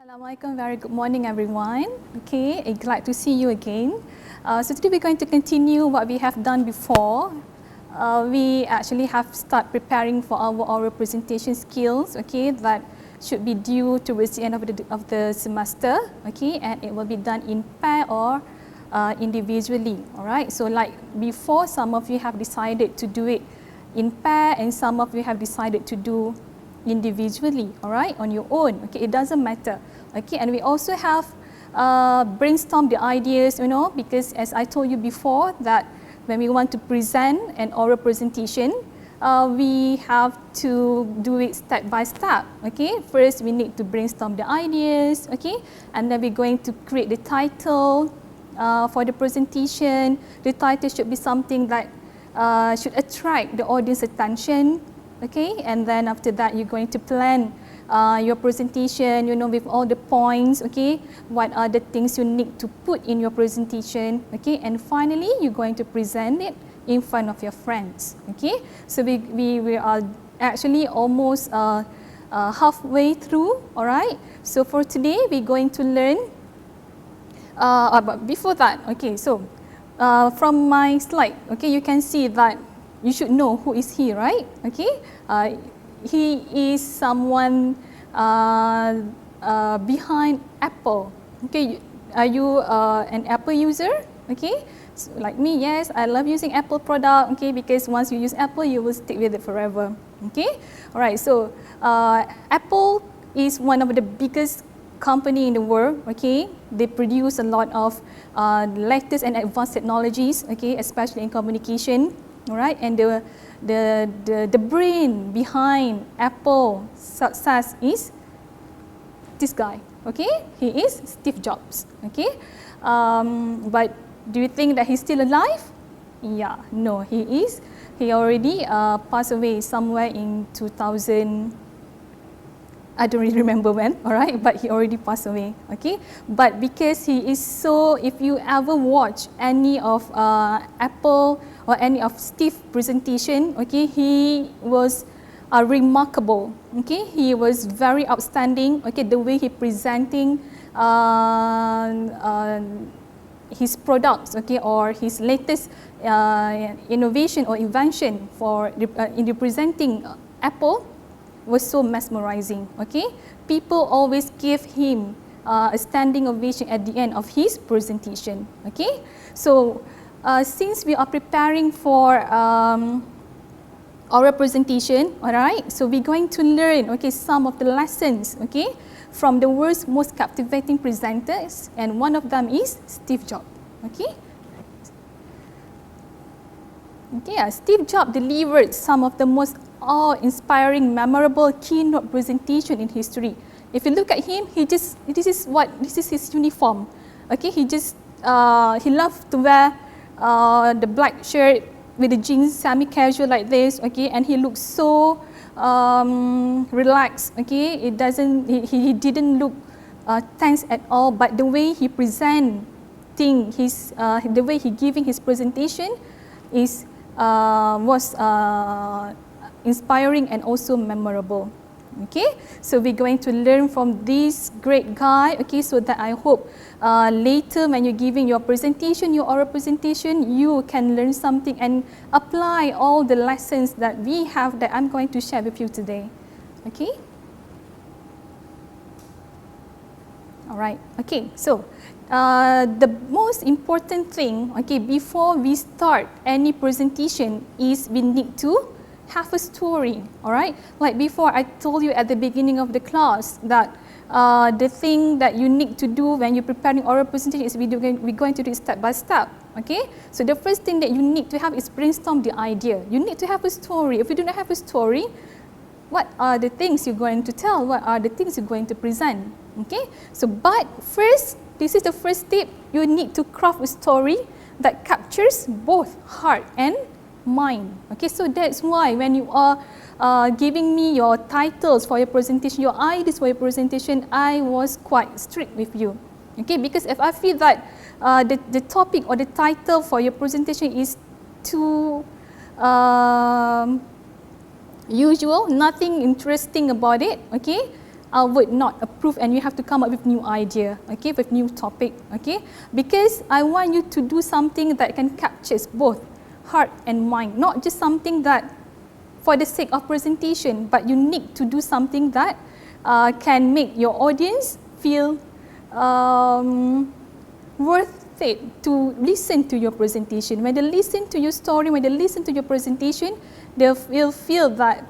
Assalamualaikum, very good morning everyone. Okay, glad to see you again. So today we're going to continue what we have done before. We actually have start preparing for our oral presentation skills, okay, that should be due towards the end of the semester, okay, and it will be done in pair or individually, all right. So like before, some of you have decided to do it in pair and some of you have decided to do individually, all right, on your own, okay, it doesn't matter, okay. And we also have brainstorm the ideas, you know, because as I told you before that when we want to present an oral presentation, we have to do it step by step, okay. First we need to brainstorm the ideas, okay, and then we're going to create the title for the presentation. The title should be something that should attract the audience attention, okay, and then after that you're going to plan your presentation, you know, with all the points, okay, what are the things you need to put in your presentation, okay, and finally you're going to present it in front of your friends, okay. So we are actually almost halfway through, all right. So for today we're going to learn, but before that, okay, so from my slide, okay, you can see that you should know who is he, right? Okay, he is someone behind Apple. Okay, are you an Apple user? Okay, so like me, yes, I love using Apple product. Okay, because once you use Apple, you will stick with it forever. Okay, all right. So Apple is one of the biggest company in the world. Okay, they produce a lot of latest and advanced technologies. Okay, especially in communication. All right, and the brain behind Apple success is this guy. Okay, he is Steve Jobs. Okay, but do you think that he's still alive? Yeah, no, he is. He already passed away somewhere in 2000. I don't really remember when, all right, but he already passed away, okay. But because he is so, if you ever watch any of Apple or any of Steve presentation, okay, he was remarkable, okay. He was very outstanding, okay, the way he presenting his products, okay, or his latest innovation or invention for in representing Apple was so mesmerizing, okay. People always give him a standing ovation at the end of his presentation, okay. So since we are preparing for oral presentation, all right, so we're going to learn, okay, some of the lessons, okay, from the world's most captivating presenters, and one of them is Steve Jobs, okay. Okay, Steve Jobs delivered some of the most awe-inspiring, memorable keynote presentation in history. If you look at him, this is his uniform. Okay, he loved to wear the black shirt with the jeans, semi-casual like this. Okay, and he looks so relaxed. Okay, he didn't look tense at all. But the way he present things, the way he giving his presentation was inspiring and also memorable. Okay, so we're going to learn from this great guy, okay, so that I hope later when you're giving your presentation, your oral presentation, you can learn something and apply all the lessons that we have that I'm going to share with you today. Okay, all right, okay, so the most important thing, okay, before we start any presentation is we need to have a story, all right. Like before, I told you at the beginning of the class that the thing that you need to do when you're preparing oral presentation is we're going to do it step by step, okay. So the first thing that you need to have is brainstorm the idea. You need to have a story. If you do not have a story, what are the things you're going to tell? What are the things you're going to present? Okay. So, but first, this is the first step. You need to craft a story that captures both heart and mind. Okay, so that's why when you are giving me your titles for your presentation, your ideas for your presentation, I was quite strict with you. Okay, because if I feel that the topic or the title for your presentation is too usual, nothing interesting about it, okay, I would not approve, and you have to come up with new idea, okay, with new topic, okay, because I want you to do something that can capture both heart and mind, not just something that for the sake of presentation, but you need to do something that can make your audience feel worth it to listen to your presentation. When they listen to your story, when they listen to your presentation, they will feel that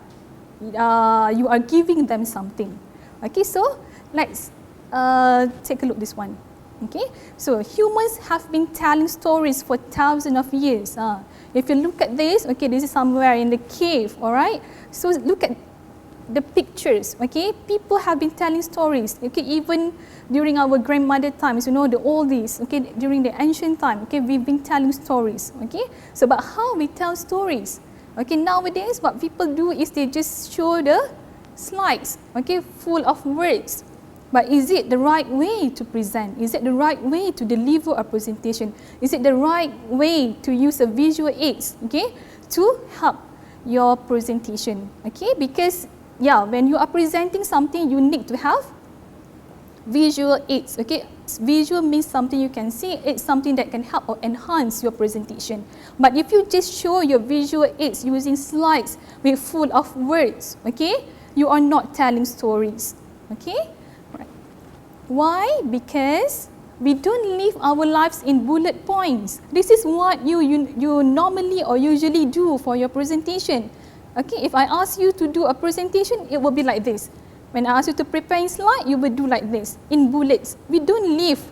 you are giving them something. Okay, so let's take a look at this one. Okay, so humans have been telling stories for thousands of years. If you look at this, okay, this is somewhere in the cave, all right? So look at the pictures, okay? People have been telling stories, okay, even during our grandmother times, you know, the oldies, okay, during the ancient time, okay, we've been telling stories, okay? So, but how we tell stories? Okay, nowadays what people do is they just show the slides, okay, full of words. But is it the right way to present? Is it the right way to deliver a presentation? Is it the right way to use a visual aids, okay, to help your presentation? Okay, because yeah, when you are presenting something, you need to have visual aids. Okay, visual means something you can see. It's something that can help or enhance your presentation. But if you just show your visual aids using slides with full of words, okay, you are not telling stories. Okay. Why? Because we don't live our lives in bullet points. This is what you normally or usually do for your presentation. Okay, if I ask you to do a presentation, it will be like this. When I ask you to prepare a slide, you will do like this, in bullets. We don't live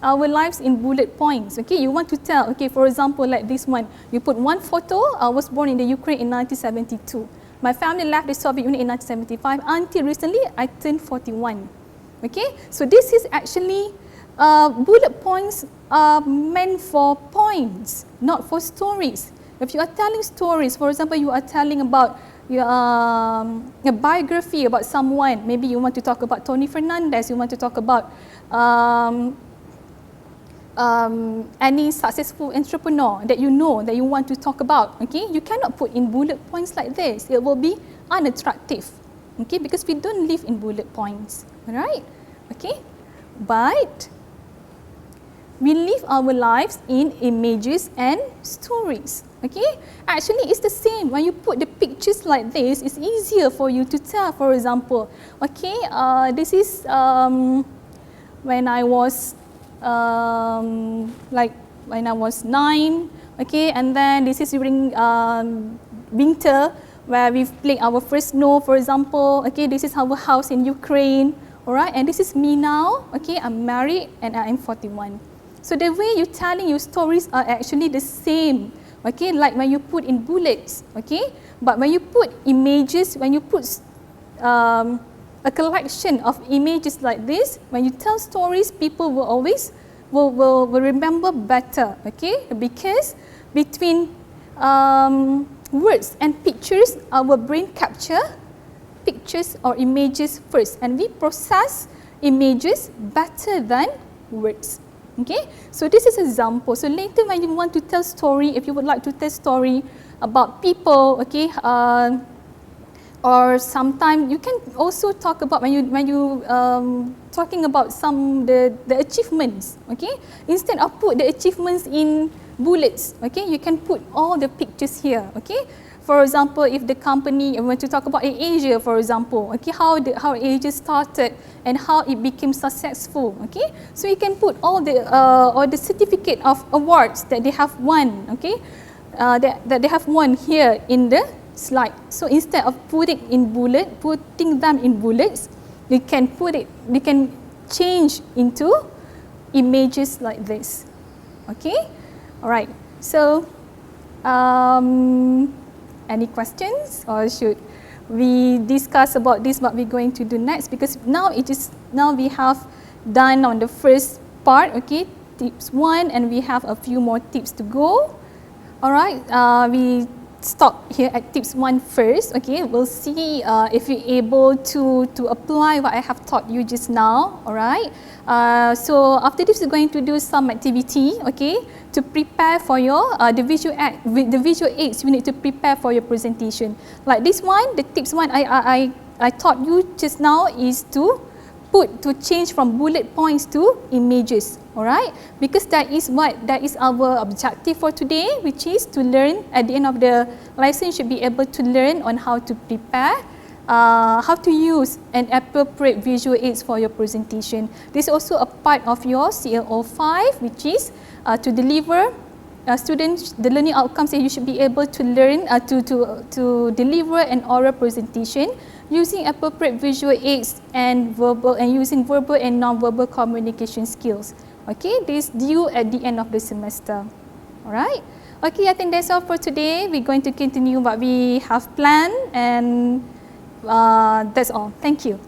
our lives in bullet points. Okay, you want to tell, okay, for example, like this one, you put one photo, I was born in the Ukraine in 1972. My family left the Soviet Union in 1975. Until recently, I turned 41. Okay, so this is actually bullet points are meant for points, not for stories. If you are telling stories, for example, you are telling about a biography about someone. Maybe you want to talk about Tony Fernandez. You want to talk about any successful entrepreneur that you know that you want to talk about. Okay, you cannot put in bullet points like this. It will be unattractive. Okay, because we don't live in bullet points. Alright, okay, but we live our lives in images and stories. Okay, actually it's the same. When you put the pictures like this, it's easier for you to tell. For example, okay, this is when I was like when I was 9. Okay, and then this is during winter, where we've played our first snow, for example. Okay, this is our house in Ukraine. Alright, and this is me now. Okay, I'm married and I am 41. So the way you're telling your stories are actually the same. Okay, like when you put in bullets. Okay, but when you put images, when you put a collection of images like this, when you tell stories, people will always will remember better. Okay, because between words and pictures, our brain capture pictures or images first, and we process images better than words. Okay, so this is an example. So later when you want to tell story, if you would like to tell story about people, okay, or sometimes you can also talk about when you talking about some the achievements. Okay, instead of put the achievements in bullets, okay, you can put all the pictures here. Okay, for example, if the company, I want to talk about in Asia, for example, okay, how Asia started and how it became successful. Okay, so you can put all the or the certificate of awards that they have won. Okay, that they have won here in the slide. So instead of putting them in bullets, you can change into images like this. Okay, all right. So any questions, or should we discuss about this what we're going to do next? Because now we have done on the first part, okay, tips 1, and we have a few more tips to go. All right, we stop here at tips 1 first. Okay, we'll see if you're able to apply what I have taught you just now. All right, so after this we're going to do some activity, okay, to prepare for your the visual aids you need to prepare for your presentation. Like this one, the tips 1, I I taught you just now is to change from bullet points to images, alright? Because that is our objective for today, which is to learn at the end of the lesson. You should be able to learn on how to prepare, how to use an appropriate visual aids for your presentation. This is also a part of your CLO5, which is to deliver students the learning outcomes that you should be able to learn to deliver an oral presentation using appropriate visual aids and using verbal and non-verbal communication skills. Okay, this due at the end of the semester. Alright. Okay, I think that's all for today. We're going to continue what we have planned, and that's all. Thank you.